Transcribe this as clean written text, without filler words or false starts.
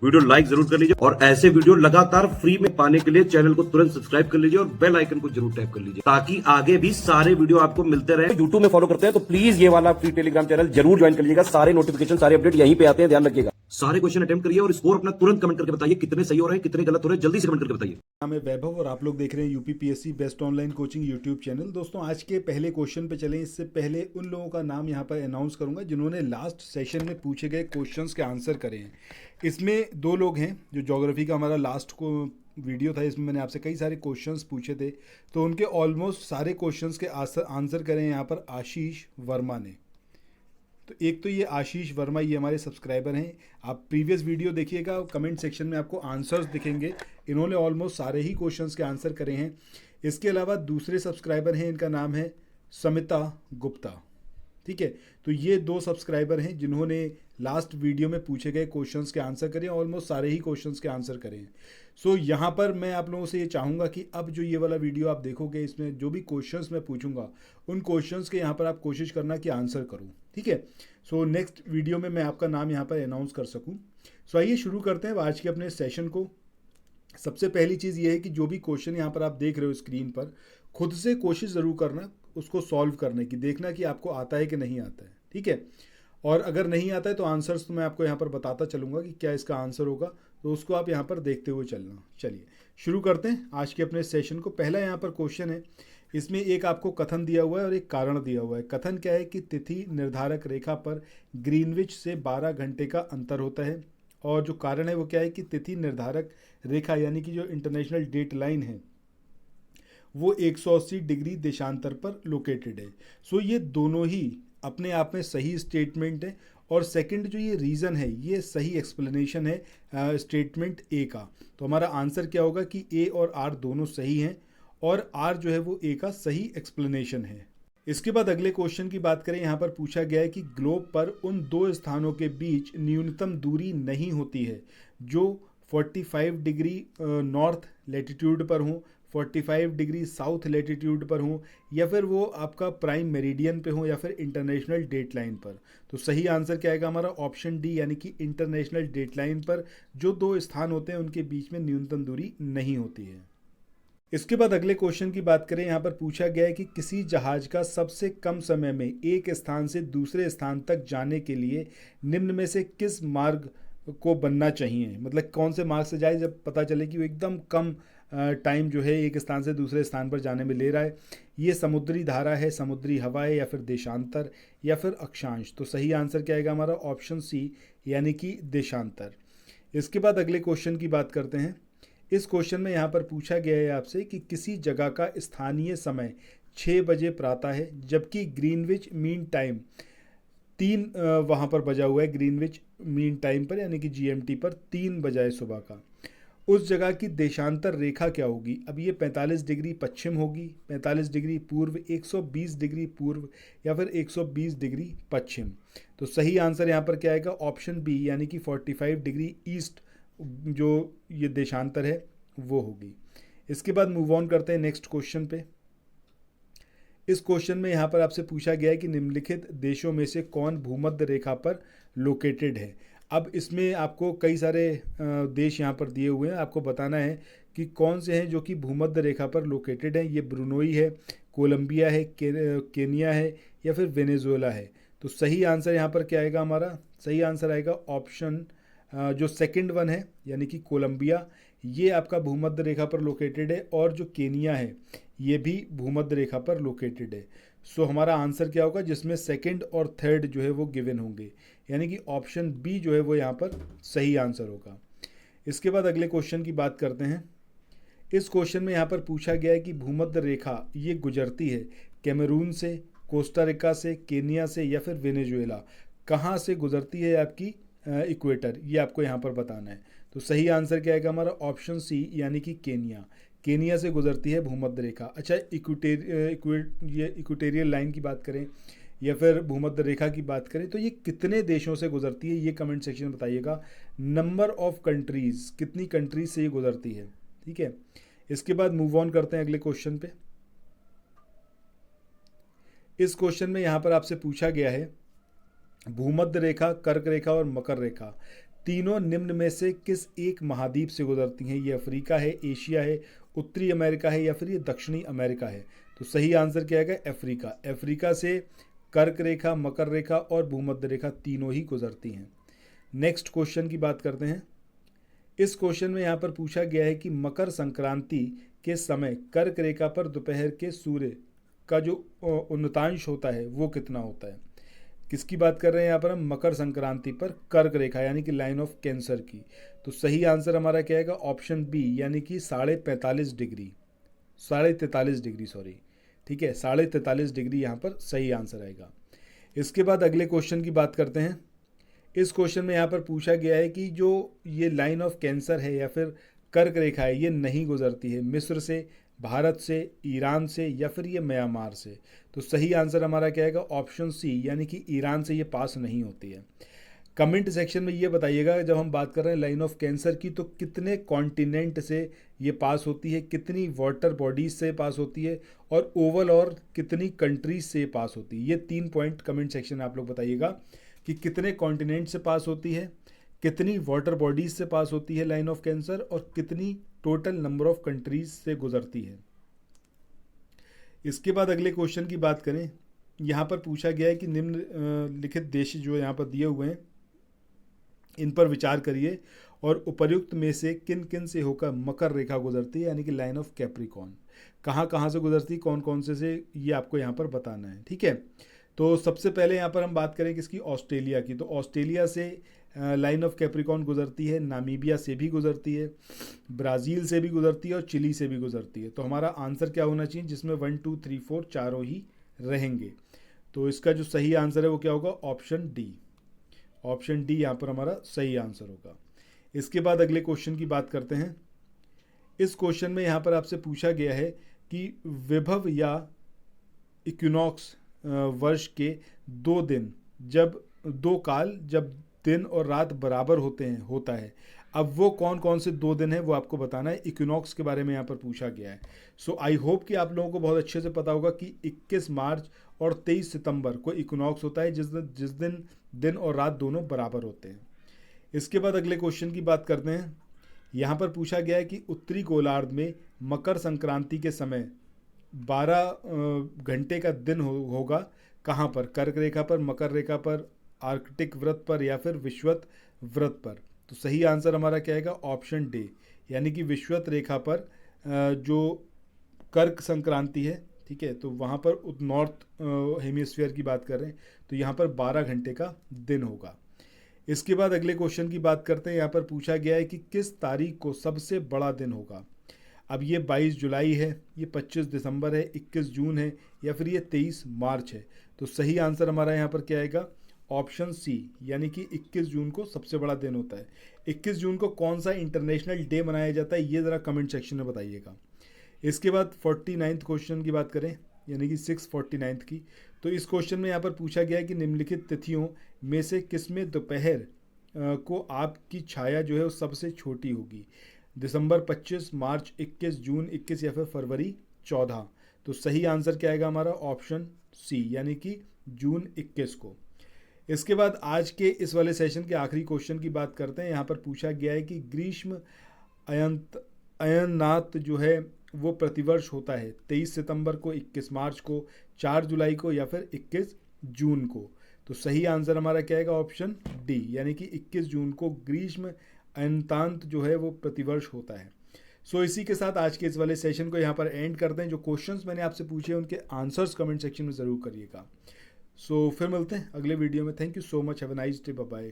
Video like जरूर कर लीजिए और ऐसे वीडियो लगातार फ्री में पाने के लिए चैनल को तुरंत सब्सक्राइब कर लीजिए और बेल आइकन को जरूर टैप कर लीजिए ताकि आगे भी सारे वीडियो आपको मिलते रहे। यूट्यूब में फॉलो करते हैं तो प्लीज ये वाला फ्री टेलीग्राम चैनल जरूर ज्वाइन कर लीजिएगा। सारे नोटिफिकेशन सारे अपडेट यहीं पे आते हैं, ध्यान रखिएगा। सारे क्वेश्चन अटेम्प्ट करिए और स्कोर अपना तुरंत कमेंट करके बताइए कितने सही हो रहे हैं कितने गलत हो रहे हैं, जल्दी से कमेंट करके बताइए। नाम है वैभव और आप लोग देख रहे हैं UPPSC best online coaching YouTube channel. दोस्तों आज के पहले क्वेश्चन पे चलें। इससे पहले उन लोगों का नाम यहाँ पर अनाउंस करूंगा जिन्होंने लास्ट सेशन में पूछे गए क्वेश्चंस के आंसर करे हैं। इसमें दो लोग हैं। जो ज्योग्राफी का हमारा लास्ट को वीडियो था, इसमें मैंने आपसे कई सारे क्वेश्चंस पूछे थे, तो उनके ऑलमोस्ट सारे क्वेश्चंस के आंसर करें यहाँ पर आशीष वर्मा ने। तो एक तो ये आशीष वर्मा, ये हमारे सब्सक्राइबर हैं। आप प्रीवियस वीडियो देखिएगा, कमेंट सेक्शन में आपको आंसर्स दिखेंगे। इन्होंने ऑलमोस्ट सारे ही क्वेश्चंस के आंसर करे हैं। इसके अलावा दूसरे सब्सक्राइबर हैं, इनका नाम है समिता गुप्ता। ठीक है, तो ये दो सब्सक्राइबर हैं जिन्होंने लास्ट वीडियो में पूछे गए क्वेश्चंस के आंसर करें, ऑलमोस्ट सारे ही क्वेश्चंस के आंसर करें हैं। सो यहाँ पर मैं आप लोगों से ये चाहूँगा कि अब जो ये वाला वीडियो आप देखोगे, इसमें जो भी क्वेश्चंस मैं पूछूंगा उन क्वेश्चंस के यहाँ पर आप कोशिश करना कि आंसर करूँ। ठीक है, सो नेक्स्ट वीडियो में मैं आपका नाम यहाँ पर अनाउंस कर सकूँ। सो आइए शुरू करते हैं आज के अपने सेशन को। सबसे पहली चीज़ ये है कि जो भी क्वेश्चन यहाँ पर आप देख रहे हो स्क्रीन पर, खुद से कोशिश ज़रूर करना उसको सॉल्व करने की, देखना कि आपको आता है कि नहीं आता है। ठीक है, और अगर नहीं आता है तो आंसर्स तो मैं आपको यहाँ पर बताता चलूँगा कि क्या इसका आंसर होगा, तो उसको आप यहाँ पर देखते हुए चलना। चलिए शुरू करते हैं आज के अपने सेशन को। पहला यहाँ पर क्वेश्चन है, इसमें एक आपको कथन दिया हुआ है और एक कारण दिया हुआ है। कथन क्या है कि तिथि निर्धारक रेखा पर ग्रीनविच से 12 घंटे का अंतर होता है, और जो कारण है वो क्या है कि तिथि निर्धारक रेखा यानी कि जो इंटरनेशनल डेट लाइन है वो 180 डिग्री देशांतर पर लोकेटेड है। सो ये दोनों ही अपने आप में सही स्टेटमेंट है, और सेकंड जो ये रीज़न है ये सही एक्सप्लेनेशन है स्टेटमेंट ए का। तो हमारा आंसर क्या होगा कि ए और आर दोनों सही हैं, और आर जो है वो ए का सही एक्सप्लेनेशन है। इसके बाद अगले क्वेश्चन की बात करें। यहाँ पर पूछा गया है कि ग्लोब पर उन दो स्थानों के बीच न्यूनतम दूरी नहीं होती है जो 45 डिग्री नॉर्थ लेटीट्यूड पर हों, 45 डिग्री साउथ लेटीट्यूड पर हों, या फिर वो आपका प्राइम मेरिडियन पे हो, या फिर इंटरनेशनल डेट लाइन पर। तो सही आंसर क्या आएगा हमारा ऑप्शन डी, यानी कि इंटरनेशनल डेट लाइन पर जो दो स्थान होते हैं उनके बीच में न्यूनतम दूरी नहीं होती है। इसके बाद अगले क्वेश्चन की बात करें। यहाँ पर पूछा गया है कि किसी जहाज का सबसे कम समय में एक स्थान से दूसरे स्थान तक जाने के लिए निम्न में से किस मार्ग को बनना चाहिए। मतलब कौन से मार्ग से जाए जब पता चले कि वो एकदम कम टाइम जो है एक स्थान से दूसरे स्थान पर जाने में ले रहा है। ये समुद्री धारा है, समुद्री हवा है, या फिर देशांतर, या फिर अक्षांश। तो सही आंसर क्या आएगा हमारा ऑप्शन सी, यानी कि देशांतर। इसके बाद अगले क्वेश्चन की बात करते हैं। इस क्वेश्चन में यहाँ पर पूछा गया है आपसे कि किसी जगह का स्थानीय समय 6 बजे प्रातः है, जबकि ग्रीनविच मीन टाइम 3 वहाँ पर बजा हुआ है। ग्रीनविच मीन टाइम पर यानी कि जीएमटी पर 3 बजा है सुबह का। उस जगह की देशांतर रेखा क्या होगी। अब ये 45 डिग्री पश्चिम होगी, 45 डिग्री पूर्व, 120 डिग्री पूर्व, या फिर 120 डिग्री पश्चिम। तो सही आंसर यहाँ पर क्या आएगा ऑप्शन बी, यानी कि 45 डिग्री ईस्ट जो ये देशांतर है वो होगी। इसके बाद मूव ऑन करते हैं नेक्स्ट क्वेश्चन पे। इस क्वेश्चन में यहाँ पर आपसे पूछा गया है कि निम्नलिखित देशों में से कौन भूमध्य रेखा पर लोकेटेड है। अब इसमें आपको कई सारे देश यहाँ पर दिए हुए हैं, आपको बताना है कि कौन से हैं जो कि भूमध्य रेखा पर लोकेटेड हैं। ये ब्रुनोई है, कोलंबिया है, केनिया है, या फिर वेनेजुएला है। तो सही आंसर यहाँ पर क्या आएगा हमारा, सही आंसर आएगा ऑप्शन जो सेकंड वन है, यानी कि कोलंबिया। ये आपका भूमध्य रेखा पर लोकेटेड है, और जो केनिया है ये भी भूमध्य रेखा पर लोकेटेड है। सो हमारा आंसर क्या होगा जिसमें सेकंड और थर्ड जो है वो गिवन होंगे, यानी कि ऑप्शन बी जो है वो यहाँ पर सही आंसर होगा। इसके बाद अगले क्वेश्चन की बात करते हैं। इस क्वेश्चन में यहाँ पर पूछा गया है कि भूमध्य रेखा ये गुजरती है कैमरून से, कोस्टा रिका से, केनिया से, या फिर वेनेजुएला। कहाँ से गुजरती है आपकी इक्वेटर, ये आपको यहाँ पर बताना है। तो सही आंसर क्या आएगा हमारा ऑप्शन सी, यानी कि केनिया। केनिया से गुजरती है भूमध्य रेखा। अच्छा, इक्वेटेरियल लाइन की बात करें या फिर भूमध्य रेखा की बात करें तो ये कितने देशों से गुजरती है, ये कमेंट सेक्शन में बताइएगा। नंबर ऑफ कंट्रीज़, कितनी कंट्रीज से ये गुजरती है। ठीक है, इसके बाद मूव ऑन करते हैं अगले क्वेश्चन पे। इस क्वेश्चन में यहाँ पर आपसे पूछा गया है भूमध्य रेखा, कर्क रेखा और मकर रेखा तीनों निम्न में से किस एक महाद्वीप से गुजरती हैं? ये अफ्रीका है, एशिया है, उत्तरी अमेरिका है या फिर ये दक्षिणी अमेरिका है? तो सही आंसर क्या है? अफ्रीका। अफ्रीका से कर्क रेखा, मकर रेखा और भूमध्य रेखा तीनों ही गुजरती हैं। नेक्स्ट क्वेश्चन की बात करते हैं। इस क्वेश्चन में यहाँ पर पूछा गया है कि मकर संक्रांति के समय कर्क रेखा पर दोपहर के सूर्य का जो उन्नतांश होता है वो कितना होता है? किसकी बात कर रहे हैं यहाँ पर हम? मकर संक्रांति पर कर्क रेखा यानी कि लाइन ऑफ कैंसर की। तो सही आंसर हमारा क्या आएगा? ऑप्शन बी यानी कि 43.5 डिग्री, 43.5 डिग्री सॉरी, ठीक है, 43.5 डिग्री यहाँ पर सही आंसर आएगा। इसके बाद अगले क्वेश्चन की बात करते हैं। इस क्वेश्चन में यहाँ पर पूछा गया है कि जो ये लाइन ऑफ कैंसर है या फिर कर्क रेखा है ये नहीं गुजरती है मिस्र से, भारत से, ईरान से या फिर ये म्यांमार से। तो सही आंसर हमारा क्या आएगा? ऑप्शन सी यानी कि ईरान से ये पास नहीं होती है। कमेंट सेक्शन में ये बताइएगा जब हम बात कर रहे हैं लाइन ऑफ कैंसर की तो कितने कॉन्टिनेंट से ये पास होती है, कितनी वाटर बॉडीज से पास होती है और ओवल और कितनी कंट्रीज से पास होती है। ये 3 पॉइंट कमेंट सेक्शन में आप लोग बताइएगा कि कितने कॉन्टिनेंट से पास होती है, कितनी वाटर बॉडीज से पास होती है लाइन ऑफ कैंसर और कितनी टोटल नंबर ऑफ कंट्रीज से गुजरती है। इसके बाद अगले क्वेश्चन की बात करें। यहाँ पर पूछा गया है कि निम्नलिखित देश जो यहाँ पर दिए हुए हैं इन पर विचार करिए और उपर्युक्त में से किन किन से होकर मकर रेखा गुजरती है यानी कि लाइन ऑफ कैप्रिकॉर्न। कहाँ कहाँ से गुजरती है, कौन कौन से ये आपको यहाँ पर बताना है, ठीक है। तो सबसे पहले यहाँ पर हम बात करें किसकी? ऑस्ट्रेलिया की। तो ऑस्ट्रेलिया से लाइन ऑफ कैप्रिकॉर्न गुजरती है, नामीबिया से भी गुजरती है, ब्राज़ील से भी गुजरती है और चिली से भी गुजरती है। तो हमारा आंसर क्या होना चाहिए जिसमें 1 2 3 4 चारों ही रहेंगे? तो इसका जो सही आंसर है वो क्या होगा? Option D. ऑप्शन डी यहाँ पर हमारा सही आंसर होगा। इसके बाद अगले क्वेश्चन की बात करते हैं। इस क्वेश्चन में यहाँ पर आपसे पूछा गया है कि विभव या इक्विनॉक्स वर्ष के 2 दिन जब दिन और रात बराबर होता है। अब वो कौन कौन से 2 दिन हैं वो आपको बताना है। इक्विनॉक्स के बारे में यहाँ पर पूछा गया है। सो आई होप कि आप लोगों को बहुत अच्छे से पता होगा कि 21 मार्च और 23 सितंबर को इक्विनॉक्स होता है जिस दिन दिन और रात दोनों बराबर होते हैं। इसके बाद अगले क्वेश्चन की बात करते हैं। यहाँ पर पूछा गया है कि उत्तरी गोलार्ध में मकर संक्रांति के समय 12 घंटे का दिन होगा कहाँ पर? कर्क रेखा पर, मकर रेखा पर, आर्कटिक वृत्त पर या फिर विषुवत वृत्त पर? तो सही आंसर हमारा क्या आएगा? ऑप्शन डी यानी कि विषुवत रेखा पर जो कर्क संक्रांति है, ठीक है, तो वहाँ पर नॉर्थ हेमिस्फीयर की बात कर रहे हैं तो यहाँ पर 12 घंटे का दिन होगा। इसके बाद अगले क्वेश्चन की बात करते हैं। यहाँ पर पूछा गया है कि किस तारीख को सबसे बड़ा दिन होगा? अब ये 22 जुलाई है, ये 25 दिसंबर है, 21 जून है या फिर ये 23 मार्च है? तो सही आंसर हमारा यहाँ पर क्या आएगा? ऑप्शन सी यानी कि 21 जून को सबसे बड़ा दिन होता है। 21 जून को कौन सा इंटरनेशनल डे मनाया जाता है ये ज़रा कमेंट सेक्शन में बताइएगा। इसके बाद 49th क्वेश्चन की बात करें यानी कि 649th की। तो इस क्वेश्चन में यहाँ पर पूछा गया है कि निम्नलिखित तिथियों में से किसमें दोपहर को आपकी छाया जो है वो सबसे छोटी होगी? दिसंबर 25, मार्च 21, जून 21 या फिर फरवरी 14? तो सही आंसर क्या आएगा हमारा? ऑप्शन सी यानी कि जून 21 को। इसके बाद आज के इस वाले सेशन के आखिरी क्वेश्चन की बात करते हैं। यहाँ पर पूछा गया है कि ग्रीष्म अयननाथ जो है वो प्रतिवर्ष होता है 23 सितंबर को, 21 मार्च को, 4 जुलाई को या फिर 21 जून को? तो सही आंसर हमारा क्या आएगा? ऑप्शन डी यानी कि 21 जून को ग्रीष्म अयनतांत जो है वो प्रतिवर्ष होता है। सो इसी के साथ आज के इस वाले सेशन को यहाँ पर एंड करते हैं। जो क्वेश्चंस मैंने आपसे पूछे उनके आंसर्स कमेंट सेक्शन में ज़रूर करिएगा। सो फिर मिलते हैं अगले वीडियो में। Thank you so much. Have a nice day. Bye bye.